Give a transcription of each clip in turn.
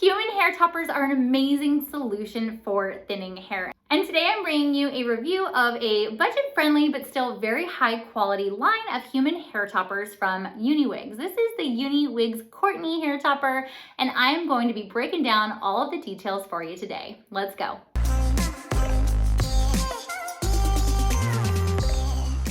Human hair toppers are an amazing solution for thinning hair. And today I'm bringing you a review of a budget-friendly but still very high-quality line of human hair toppers from Uniwigs. This is the Uniwigs Courtney hair topper, and I'm going to be breaking down all of the details for you today. Let's go.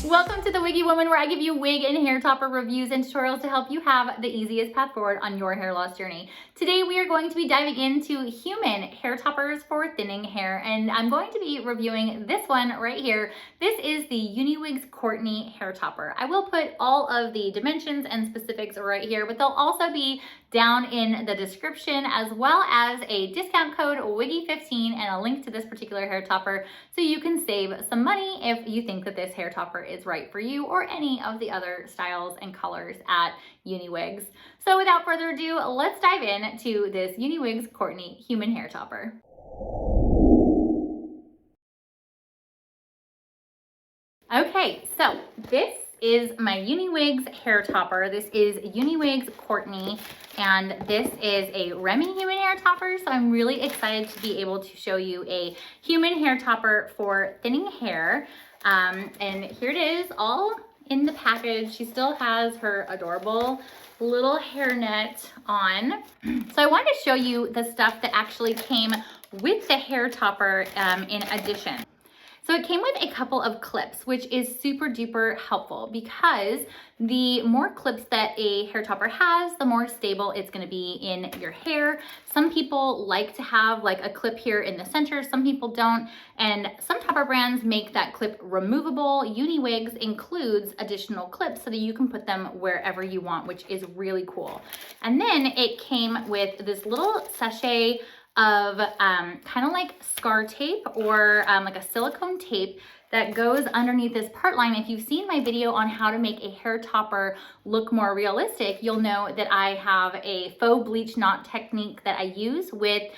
Welcome to the Wiggy Woman, where I give you wig and hair topper reviews and tutorials to help you have the easiest path forward on your hair loss journey. Today we are going to be diving into human hair toppers for thinning hair, and I'm going to be reviewing this one right here. This is the Uniwigs Courtney hair topper. I will put all of the dimensions and specifics right here, but they'll also be down in the description, as well as a discount code Wiggy15 and a link to this particular hair topper so you can save some money if you think that this hair topper is right for you or any of the other styles and colors at Uniwigs. So without further ado, let's dive into this Uniwigs Courtney human hair topper. Okay, so this is my Uniwigs hair topper. This is Uniwigs Courtney, and this is a Remy Human Hair Topper. So I'm really excited to be able to show you a human hair topper for thinning hair. And here it is, all in the package. She still has her adorable little hairnet on. So I wanted to show you the stuff that actually came with the hair topper in addition. So it came with a couple of clips, which is super duper helpful because the more clips that a hair topper has, the more stable it's gonna be in your hair. Some people like to have like a clip here in the center, some people don't, and some topper brands make that clip removable. Uniwigs includes additional clips so that you can put them wherever you want, which is really cool. And then it came with this little sachet of kind of like scar tape or like a silicone tape that goes underneath this part line. If you've seen my video on how to make a hair topper look more realistic, you'll know that I have a faux bleach knot technique that I use with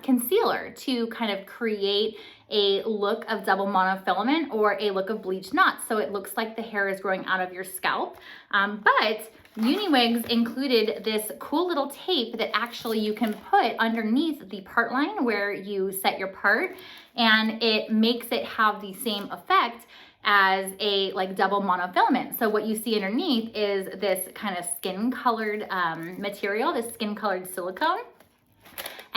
concealer to kind of create a look of double monofilament or a look of bleach knots, so it looks like the hair is growing out of your scalp. But Uniwigs included this cool little tape that actually you can put underneath the part line where you set your part, and it makes it have the same effect as a like double monofilament. So what you see underneath is this kind of skin colored material, this skin colored silicone.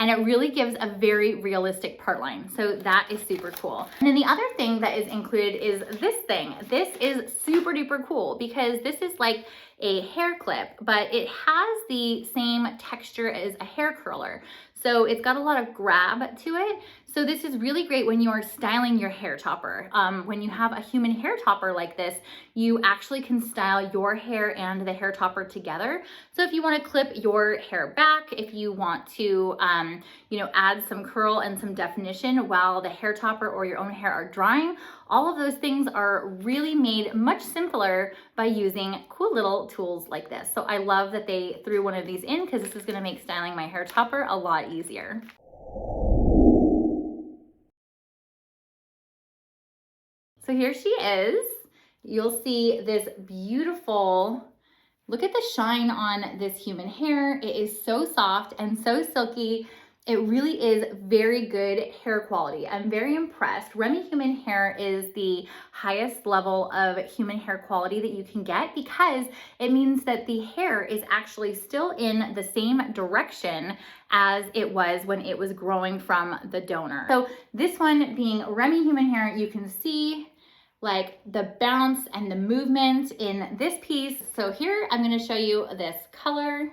And it really gives a very realistic part line. So that is super cool. And then the other thing that is included is this thing. This is super duper cool because this is like a hair clip, but it has the same texture as a hair curler. So it's got a lot of grab to it. So this is really great when you're styling your hair topper. When you have a human hair topper like this, you actually can style your hair and the hair topper together. So if you want to clip your hair back, if you want to, you know, add some curl and some definition while the hair topper or your own hair are drying, all of those things are really made much simpler by using cool little tools like this. So I love that they threw one of these in because this is going to make styling my hair topper a lot easier. So here she is. You'll see this beautiful, look at the shine on this human hair. It is so soft and so silky. It really is very good hair quality. I'm very impressed. Remy Human Hair is the highest level of human hair quality that you can get because it means that the hair is actually still in the same direction as it was when it was growing from the donor. So this one being Remy Human Hair, you can see like the bounce and the movement in this piece. So here I'm going to show you this color.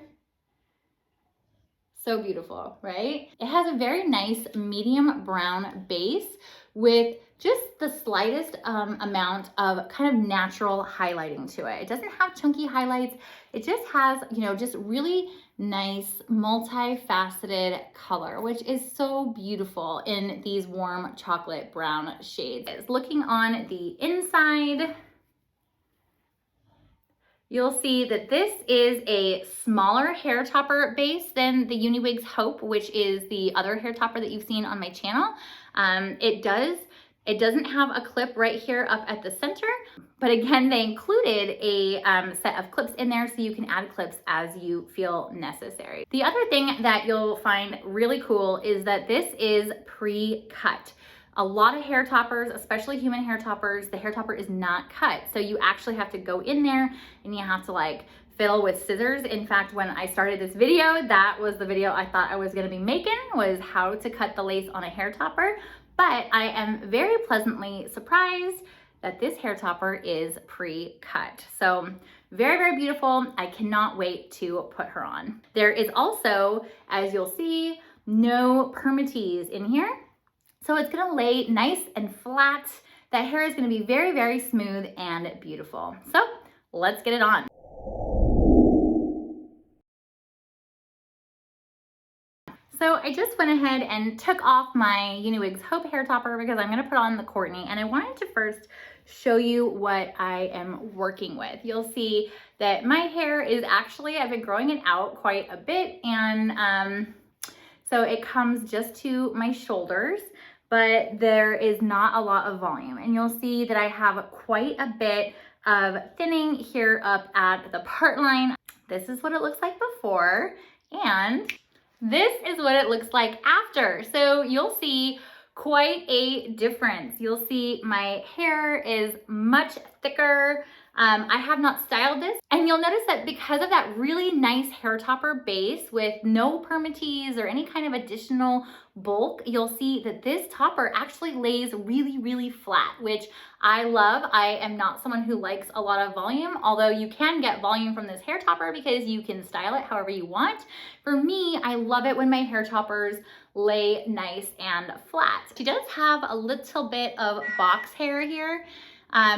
So beautiful, right? It has a very nice medium brown base with just the slightest amount of kind of natural highlighting to it. It doesn't have chunky highlights. It just has, you know, just really nice multifaceted color, which is so beautiful in these warm chocolate brown shades. Looking on the inside, you'll see that this is a smaller hair topper base than the Uniwigs Hope, which is the other hair topper that you've seen on my channel. It does It doesn't have a clip right here up at the center, but again, they included a set of clips in there so you can add clips as you feel necessary. The other thing that you'll find really cool is that this is pre-cut. A lot of hair toppers, especially human hair toppers, the hair topper is not cut. So you actually have to go in there and you have to like fiddle with scissors. In fact, when I started this video, that was the video I thought I was gonna be making, was how to cut the lace on a hair topper. But I am very pleasantly surprised that this hair topper is pre-cut. So very, very beautiful. I cannot wait to put her on. There is also, as you'll see, no permatease in here. So it's gonna lay nice and flat. That hair is gonna be very, very smooth and beautiful. So let's get it on. So I just went ahead and took off my Uniwigs Hope hair topper because I'm gonna put on the Courtney, and I wanted to first show you what I am working with. You'll see that my hair is actually, I've been growing it out quite a bit, and so it comes just to my shoulders, but there is not a lot of volume. And you'll see that I have quite a bit of thinning here up at the part line. This is what it looks like before, and this is what it looks like after. So you'll see quite a difference. You'll see my hair is much thicker. I have not styled this, and you'll notice that because of that really nice hair topper base with no permatease or any kind of additional bulk, you'll see that this topper actually lays really, really flat, which I love. I am not someone who likes a lot of volume, although you can get volume from this hair topper because you can style it however you want. For me, I love it when my hair toppers lay nice and flat. She does have a little bit of box hair here.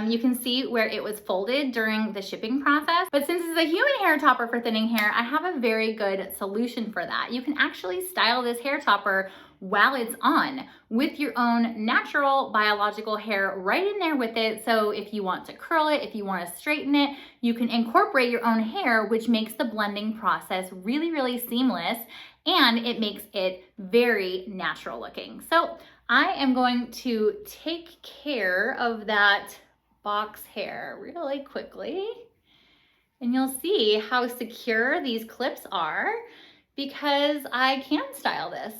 You can see where it was folded during the shipping process, but since it's a human hair topper for thinning hair, I have a very good solution for that. You can actually style this hair topper while it's on with your own natural biological hair right in there with it. So if you want to curl it, if you want to straighten it, you can incorporate your own hair, which makes the blending process really, really seamless, and it makes it very natural looking. So I am going to take care of that box hair really quickly, and you'll see how secure these clips are because I can style this.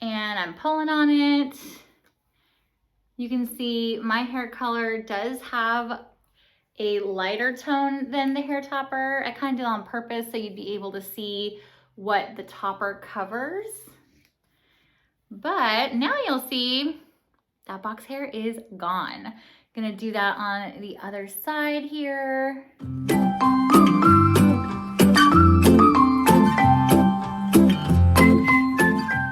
And I'm pulling on it. You can see my hair color does have a lighter tone than the hair topper. I kind of did it on purpose so you'd be able to see what the topper covers. But now you'll see that box hair is gone. Gonna do that on the other side here.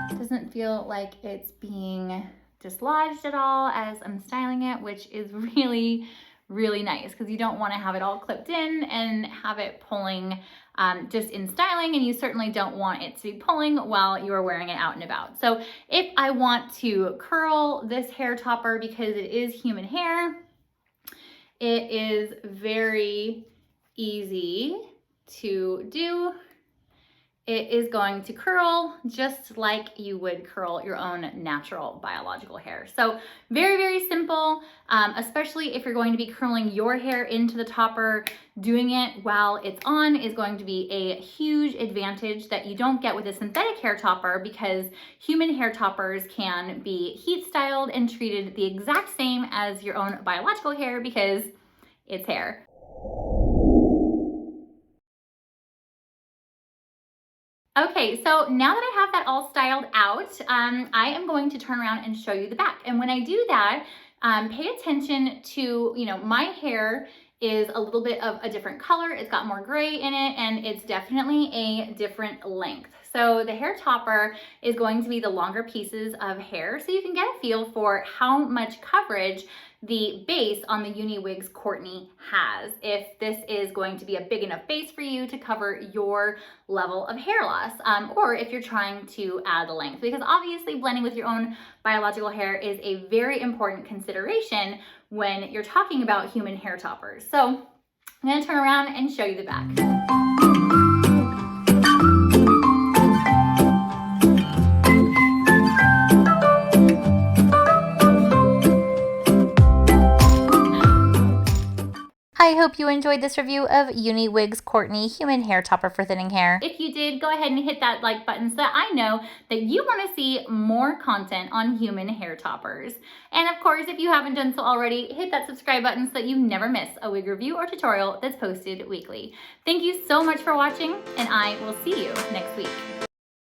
Doesn't feel like it's being dislodged at all as I'm styling it, which is really, really nice because you don't want to have it all clipped in and have it pulling just in styling, and you certainly don't want it to be pulling while you are wearing it out and about. So if I want to curl this hair topper because it is human hair, it is very easy to do. It is going to curl just like you would curl your own natural biological hair. So very, very simple, especially if you're going to be curling your hair into the topper. Doing it while it's on is going to be a huge advantage that you don't get with a synthetic hair topper because human hair toppers can be heat styled and treated the exact same as your own biological hair because it's hair. Okay, so now that I have that all styled out, I am going to turn around and show you the back. And when I do that, pay attention to, my hair is a little bit of a different color. It's got more gray in it, and it's definitely a different length. So the hair topper is going to be the longer pieces of hair, so you can get a feel for how much coverage the base on the Uniwigs Courtney has, if this is going to be a big enough base for you to cover your level of hair loss, or if you're trying to add length, because obviously blending with your own biological hair is a very important consideration when you're talking about human hair toppers. So I'm going to turn around and show you the back. hope you enjoyed this review of Uniwigs Courtney Human Hair Topper for thinning hair. If you did, go ahead and hit that like button so that I know that you want to see more content on human hair toppers. And of course, if you haven't done so already, hit that subscribe button so that you never miss a wig review or tutorial that's posted weekly. Thank you so much for watching, and I will see you next week.